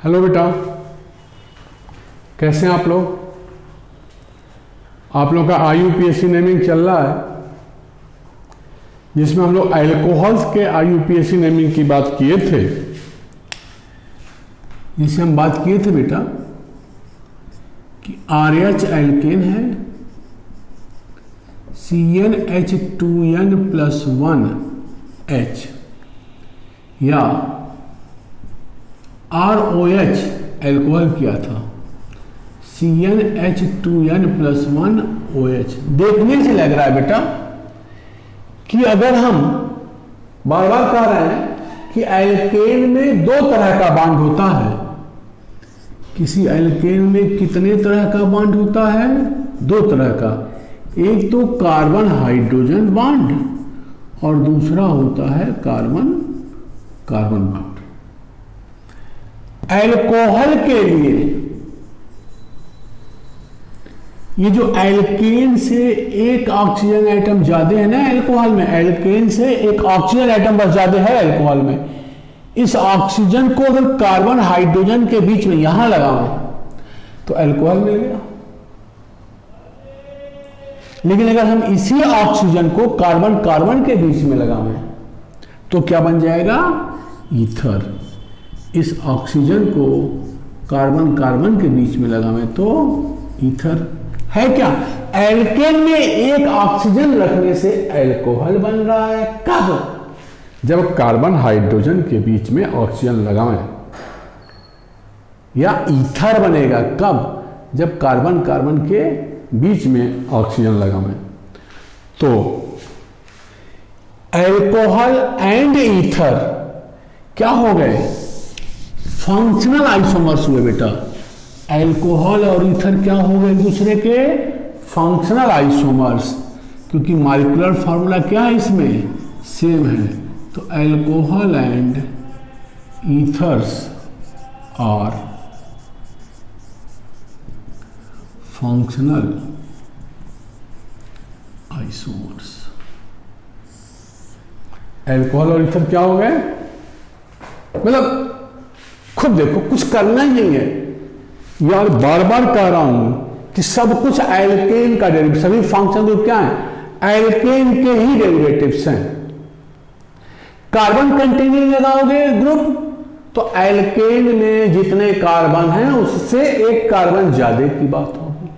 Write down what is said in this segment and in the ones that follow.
Hello बेटा, कैसे हैं आप लोग? आप लोगों का IUPAC नेमिंग चल रहा है, जिसमें हम लोग अल्कोहल्स के IUPAC नेमिंग की बात किए थे। जैसे हम बात किए थे बेटा कि RH एल्केन है, CnH2n+1H, या ROH एल्कोहल किया था, CnH2n+1OH। देखने से लग रहा है बेटा कि अगर हम बार बार कह रहे हैं कि एल्केन में दो तरह का बॉन्ड होता है। किसी एल्केन में कितने तरह का बॉन्ड होता है? दो तरह का। एक तो कार्बन हाइड्रोजन बॉन्ड और दूसरा होता है कार्बन कार्बन बॉन्ड। एल्कोहल के लिए ये जो एल्केन से एक ऑक्सीजन एटम ज्यादा है ना एल्कोहल में, एल्केन से एक ऑक्सीजन एटम बस ज्यादा है एल्कोहल में। इस ऑक्सीजन को अगर कार्बन हाइड्रोजन के बीच में यहां लगाओ तो एल्कोहल मिल गया। लेकिन अगर हम इसी ऑक्सीजन को कार्बन कार्बन के बीच में लगाएं तो क्या बन जाएगा? ईथर। इस ऑक्सीजन को कार्बन कार्बन के बीच में लगाएं तो ईथर है। क्या एल्केन में एक ऑक्सीजन रखने से एल्कोहल बन रहा है? कब? जब कार्बन हाइड्रोजन के बीच में ऑक्सीजन लगाएं, या ईथर बनेगा कब? जब कार्बन कार्बन के बीच में ऑक्सीजन लगाएं। तो एल्कोहल एंड ईथर क्या हो गए? फंक्शनल आइसोमर्स हुए बेटा। एल्कोहल और ईथर क्या हो गए? दूसरे के फंक्शनल आइसोमर्स, क्योंकि मॉलिक्यूलर फार्मूला क्या है इसमें? सेम है। तो alcohol and ethers are functional isomers. Alcohol और ईथर क्या हो गए? मतलब खुद देखो, कुछ करना ही नहीं है यार। बार बार कह रहा हूं कि सब कुछ एल्केन का डेरिवेटिव, सभी फंक्शन ग्रुप क्या है? एल्केन के ही डेरिवेटिव्स हैं। कार्बन कंटेनिंग लगाओगे ग्रुप तो एल्केन में जितने कार्बन हैं उससे एक कार्बन ज्यादा की बात होगी।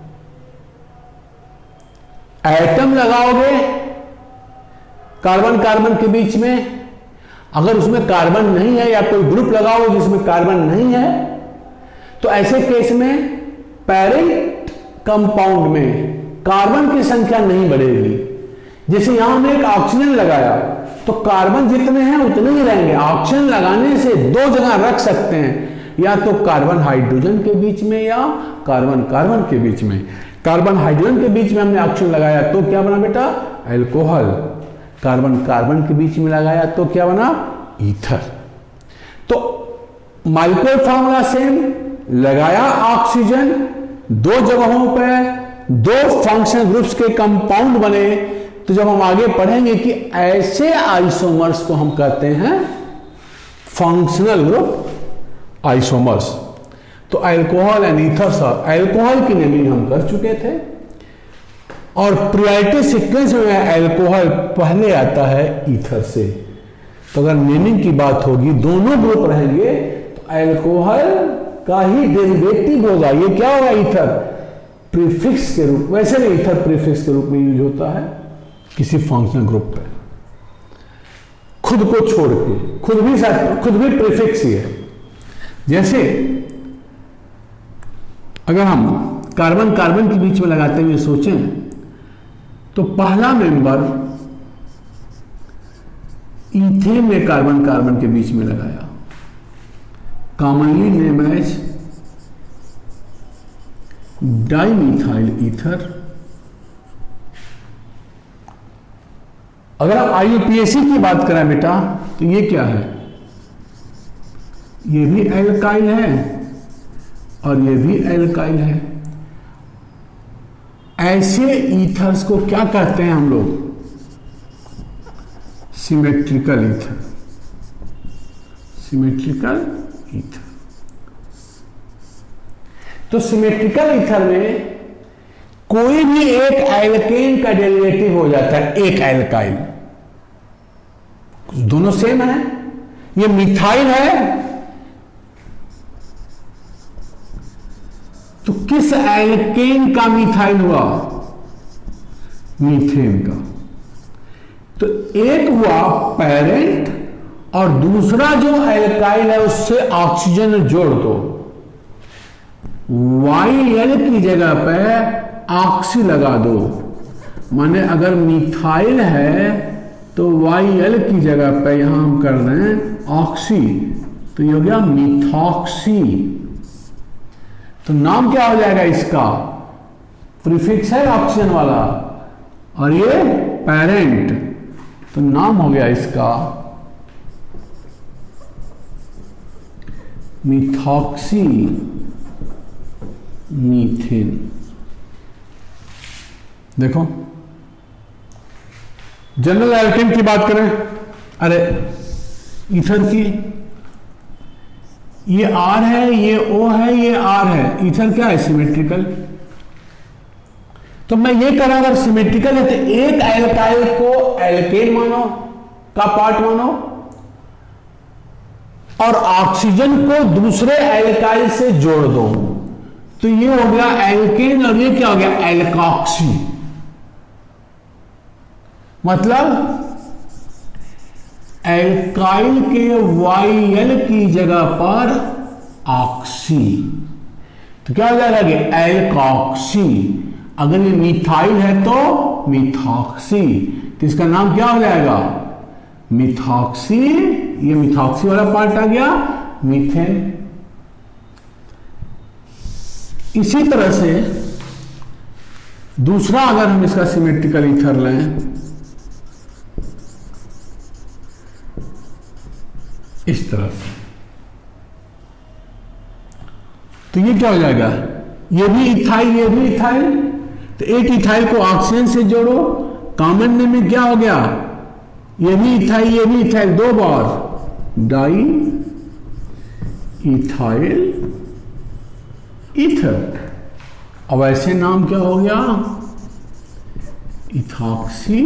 एटम लगाओगे कार्बन कार्बन के बीच में, अगर उसमें कार्बन नहीं है, या कोई ग्रुप लगाओ जिसमें कार्बन नहीं है, तो ऐसे केस में पैरेंट कंपाउंड में कार्बन की संख्या नहीं बढ़ेगी। जैसे यहां हमने एक ऑक्सीजन लगाया तो कार्बन जितने हैं उतने ही रहेंगे। ऑक्सीजन लगाने से दो जगह रख सकते हैं, या तो कार्बन हाइड्रोजन के बीच में या कार्बन कार्बन के बीच में। कार्बन हाइड्रोजन के बीच में हमने ऑक्सीजन लगाया तो क्या बना बेटा? एल्कोहल। कार्बन कार्बन के बीच में लगाया तो क्या बना? ईथर। तो मॉलिक्यूलर फार्मूला सेम, लगाया ऑक्सीजन, दो जगहों पर दो फंक्शन ग्रुप्स के कंपाउंड बने। तो जब हम आगे पढ़ेंगे कि ऐसे आइसोमर्स को हम कहते हैं फंक्शनल ग्रुप आइसोमर्स। तो अल्कोहल एंड ईथर्स, अल्कोहल की नेमिंग हम कर चुके थे, और प्रायोरिटी सीक्वेंस में अल्कोहल पहले आता है ईथर से। तो अगर नेमिंग की बात होगी, दोनों ग्रुप रहेंगे तो अल्कोहल का ही डेरिवेटिव होगा। ये क्या होगा? ईथर प्रीफिक्स के रूप। वैसे भी ईथर प्रीफिक्स के रूप में यूज होता है किसी फंक्शनल ग्रुप पे, खुद को छोड़ के। खुद भी प्रीफिक्स ही है। जैसे अगर हम कार्बन कार्बन के बीच में लगाते हुए सोचें तो पहला मेंबर ईथेन में कार्बन कार्बन के बीच में लगाया, commonly name as dimethyl ether. अगर हम IUPAC की बात करें बेटा तो ये क्या है? ये भी एल्काइल है और ये भी एल्काइल है। ऐसे ईथर्स को क्या कहते हैं हम लोग? Symmetrical ether. Symmetrical ether. तो सिमेट्रिकल ईथर में कोई भी एक एल्केन का डेरिवेटिव हो जाता है, एक एल्काइल, दोनों सेम है। ये मिथाइल है तो किस एल्केन का मिथाइल हुआ? मीथेन का। तो एक हुआ पेरेंट और दूसरा जो एल्काइल है उससे ऑक्सीजन जोड़ दो, YL की जगह पे ऑक्सी लगा दो। माने अगर मिथाइल है तो YL की जगह पे यहां हम कर रहे हैं ऑक्सी, तो ये हो गया मिथॉक्सी। तो नाम क्या हो जाएगा इसका? प्रीफिक्स है ऑक्सीजन वाला और ये पेरेंट, तो नाम हो गया इसका मिथॉक्सी मीथेन। देखो जनरल एल्केन की बात करें, अरे ईथर की, ये R है, ये O है, ये R है, ईथर क्या है? सिमेट्रिकल। तो मैं ये कह रहा हूं अगर सिमेट्रिकल है तो एक एल्काइल को एल्केन मानो का पार्ट मानो और ऑक्सीजन को दूसरे एल्काइल से जोड़ दो, तो ये हो गया एल्केन और ये क्या हो गया? एल्कॉक्सी। मतलब एल्काइल के YL की जगह पर ऑक्सी, तो क्या हो जाएगा कि एल्कॉक्सी। अगर ये मिथाइल है तो मिथॉक्सी, तो इसका नाम क्या हो जाएगा? मिथॉक्सी। ये मिथॉक्सी वाला पार्ट आ गया मीथेन। इसी तरह से दूसरा अगर हम इसका सिमेट्रिकल ईथर लें इस तरह से, तो ये क्या हो जाएगा? ये भी इथाइल, ये भी इथाइल, तो एक इथाइल को ऑक्सीजन से जोड़ो, कॉमन नेम में क्या हो गया? ये भी इथाइल, ये भी इथाइल, दो बार डाई इथाइल ईथर। अब ऐसे नाम क्या हो गया? Ethoxy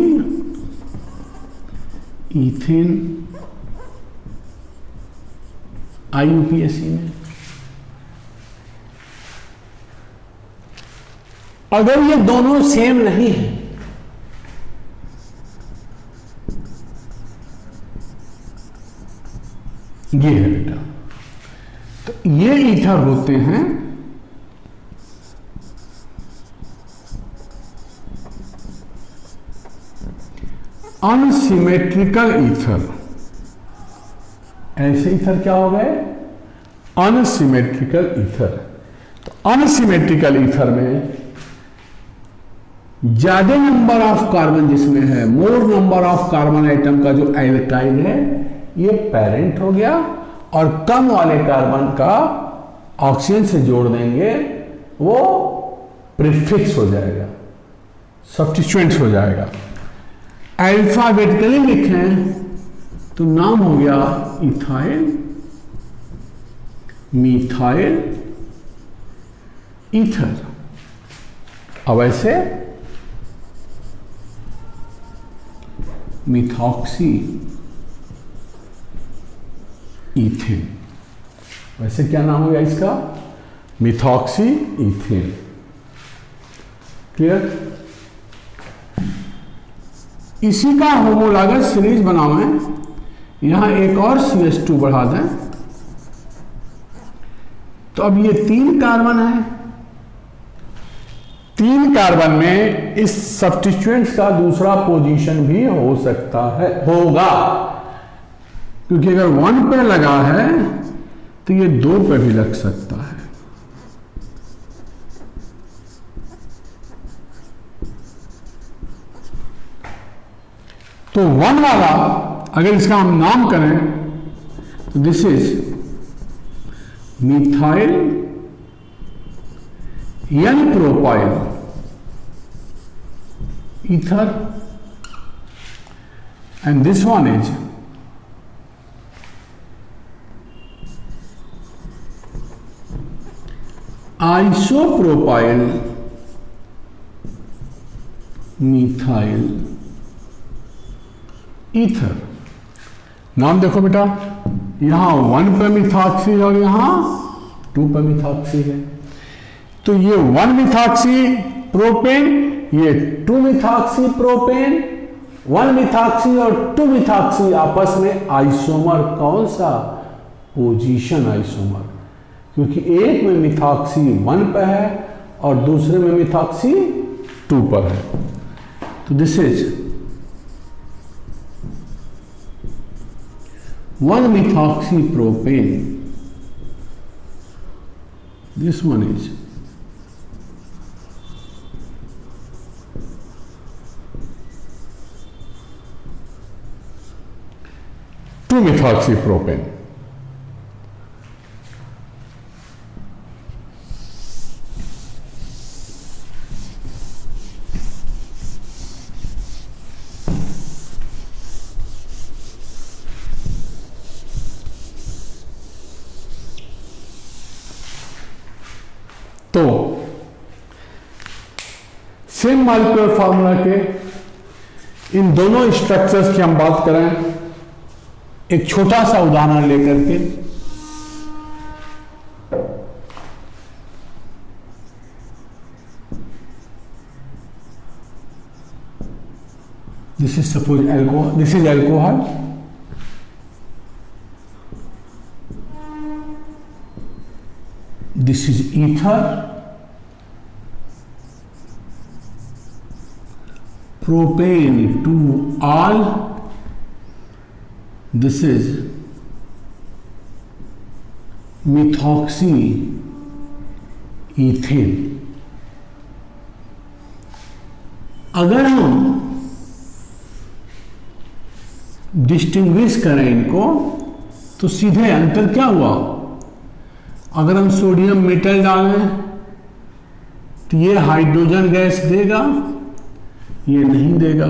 ethane. IUPAC में अगर ये दोनों सेम नहीं है, ये है बेटा, तो ये ईथर होते हैं अनसिमेट्रिकल ईथर। ऐसे ईथर क्या हो गए? Unsymmetrical ether. तो अनसिमेट्रिकल ईथर में ज्यादा नंबर ऑफ कार्बन जिसमें है, मोर नंबर ऑफ कार्बन आइटम का जो एल्काइल है ये पेरेंट हो गया, और कम वाले कार्बन का ऑक्सीजन से जोड़ देंगे वो प्रीफिक्स हो जाएगा, सब्स्टिट्यूएंट्स हो जाएगा। अल्फाबेटिकली लिखें तो नाम हो गया इथाइल, मिथाइल, ईथर। अब ऐसे मिथॉक्सी ईथेन, वैसे क्या नाम हो गया इसका? Methoxy ethane. क्लियर? इसी का होमोलॉगस सीरीज बनावे, यहां एक और CH2 बढ़ा दें, तो अब ये 3 कार्बन है, 3 कार्बन में इस सब्स्टिट्यूएंट्स का दूसरा पोजीशन भी हो सकता है, होगा, क्योंकि अगर 1 पे लगा है तो ये 2 पे भी लग सकता है। तो 1 वाला अगर इसका हम नाम करें तो this is methyl n propyl ether, and this one is isopropyl methyl ether. नाम देखो बेटा, यहां 1 पे मिथॉक्सी और यहां 2 पे मिथॉक्सी है, तो ये 1 मिथॉक्सी प्रोपेन, ये 2 मिथॉक्सी प्रोपेन, 1 मिथॉक्सी और 2 मिथॉक्सी आपस में आइसोमर, कौन सा? पोजीशन आइसोमर, क्योंकि एक में मिथॉक्सी 1 पे है और दूसरे में मिथॉक्सी 2 पर है। तो this is 1 methoxy propane, this one is 2 methoxy propane। तो सेम मॉलिक्यूलर फार्मूला के इन दोनों स्ट्रक्चर्स की हम बात करें, एक छोटा सा उदाहरण लेकर के। This is suppose alcohol, this is alcohol, this is ether, propane to all, this is methoxy ethane। अगर हम डिस्टिंग्विश करें इनको तो सीधे अंतर क्या हुआ? अगर हम सोडियम मेटल डालें तो ये हाइड्रोजन गैस देगा, ये नहीं देगा।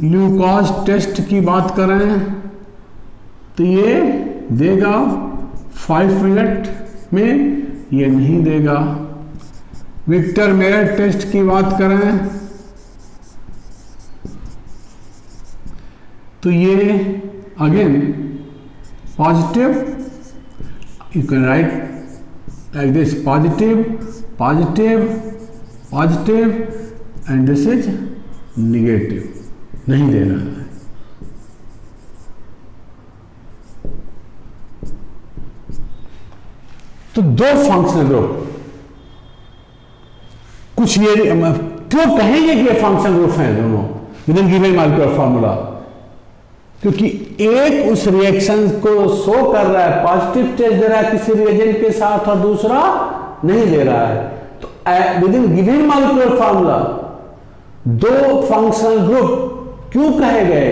ल्यूकोज टेस्ट की बात करें तो ये देगा 5 मिनट में, ये नहीं देगा। विक्टर मेयर टेस्ट की बात करें तो ये again positive, you can write like this, positive, positive, positive, and this is negative, नहीं देना है। तो दो फंक्शनल ग्रुप, कुछ ये क्यों कहेंगे कि ये फंक्शनल ग्रुप हैं दोनों with in given molecular formula? क्योंकि एक उस रिएक्शन को शो कर रहा है, पॉजिटिव टेस्ट दे रहा है किसी रिएजेंट के साथ और दूसरा नहीं दे रहा है। तो with in given molecular formula दो फंक्शनल ग्रुप क्यों कहे गए?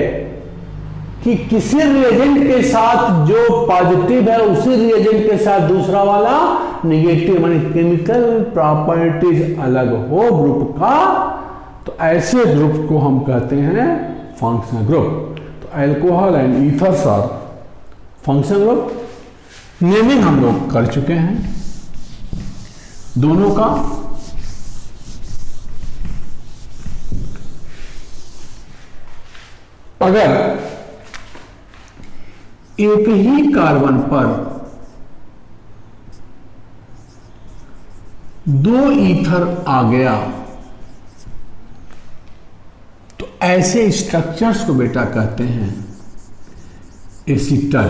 कि किसी रिएजेंट के साथ जो पॉजिटिव है उसी रिएजेंट के साथ दूसरा वाला निगेटिव, माने केमिकल प्रॉपर्टीज अलग हो ग्रुप का, तो ऐसे ग्रुप को हम कहते हैं functional group. Alcohol and ethers are functional group. Naming हम लोग कर चुके हैं दोनों का। अगर एक ही कार्बन पर 2 ईथर आ गया तो ऐसे स्ट्रक्चर्स को बेटा कहते हैं एसिटल।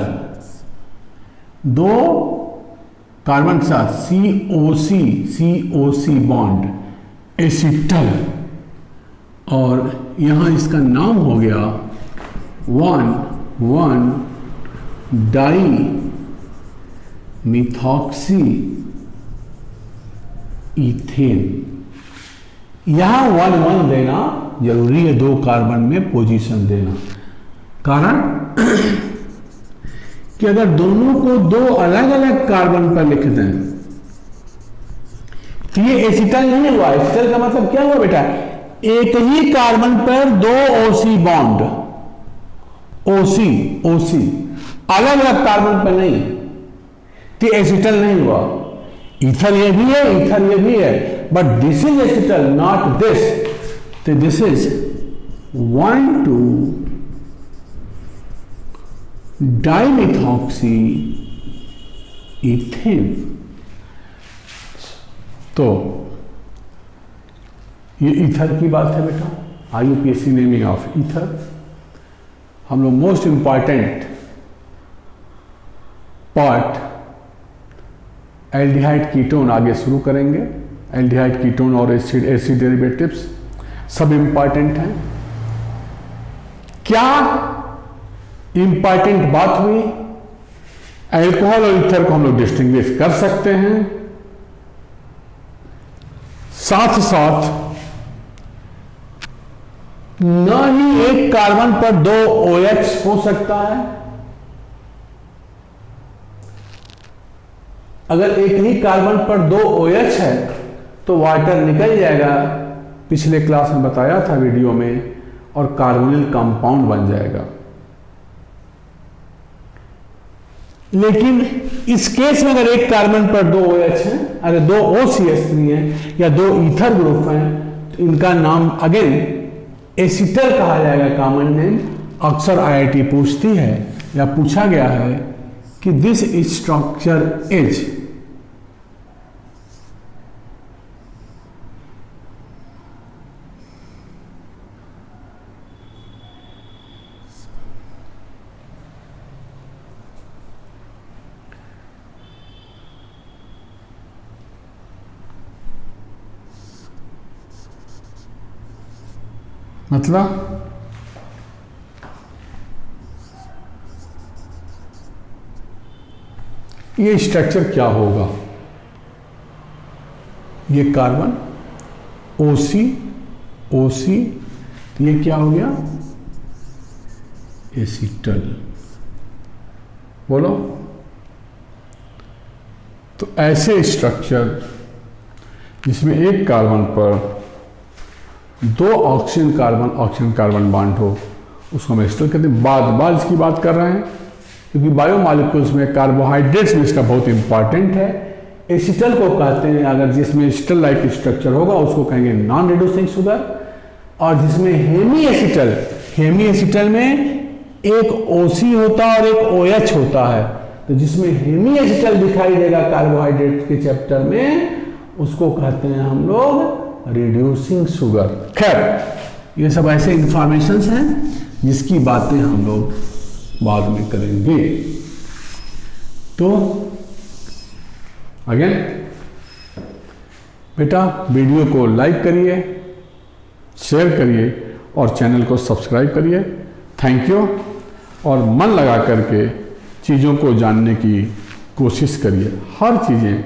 2 कार्बन के साथ COC बॉन्ड एसिटल, और यहां इसका नाम हो गया 1,1 डाई मिथॉक्सी इथेन। यहां 1,1 देना जरूरी है 2 कार्बन में पोजीशन देना, कारण कि अगर दोनों को 2 अलग अलग कार्बन पर लिख दें तो ये एसिटल नहीं हुआ। एसिटल का मतलब क्या हुआ बेटा? एक ही कार्बन पर 2 OC बॉन्ड, OC अलग अलग कार्बन पर नहीं, तो एसिटल नहीं हुआ। ईथर ये भी है, ईथर ये भी है, but this is acetal not this. तो दिस इज 1,2-डाइमिथॉक्सी इथेन। तो ये ईथर की बात है बेटा, IUPAC नेमिंग ऑफ ईथर। हम लोग most important part aldehyde ketone आगे शुरू करेंगे। एल्डिहाइड कीटोन और एसिड डेरिवेटिव्स सब इंपॉर्टेंट हैं। क्या इंपॉर्टेंट बात हुई, अल्कोहल और ईथर को हम लोग डिस्टिंग्विश कर सकते हैं, साथ साथ न ही एक कार्बन पर 2 OH हो सकता है। अगर एक ही कार्बन पर 2 OH है तो वाटर निकल जाएगा, पिछले क्लास में बताया था वीडियो में, और कार्बोनिल कंपाउंड बन जाएगा। लेकिन इस केस में अगर एक कार्बन पर 2 OH है, अगर 2 OCH3 है या 2 ईथर ग्रुप हैं, तो इनका नाम अगेन एसिटल कहा जाएगा, कॉमन नेम। अक्सर IIT पूछती है या पूछा गया है कि दिस स्ट्रक्चर इज मतलब ये स्ट्रक्चर क्या होगा, ये कार्बन OC OC, ये क्या हो गया, एसिटल। बोलो, तो ऐसे स्ट्रक्चर जिसमें एक कार्बन पर 2 ऑक्सीजन कार्बन बॉन्ड हो, उसको हम एसिटल कहते हैं। बाद इसकी बात कर रहे हैं क्योंकि बायोमॉलिक्यूल्स में कार्बोहाइड्रेट्स में इसका बहुत इंपॉर्टेंट है। एसिटल को कहते हैं, अगर जिसमें एसिटल लाइक स्ट्रक्चर होगा उसको कहेंगे नॉन रिड्यूसिंग शुगर। और जिसमें हेमी एसिटल में एक OC होता है और एक OH होता है, तो जिसमें हेमी एसिटल दिखाई देगा कार्बोहाइड्रेट के चैप्टर में, उसको कहते हैं हम लोग रिड्यूसिंग शुगर। खैर, ये सब ऐसे इंफॉर्मेशंस हैं जिसकी बातें हम लोग बाद में करेंगे। तो अगेन बेटा, वीडियो को लाइक करिए, शेयर करिए और चैनल को सब्सक्राइब करिए। Thank you. और मन लगा करके चीज़ों को जानने की कोशिश करिए। हर चीज़ें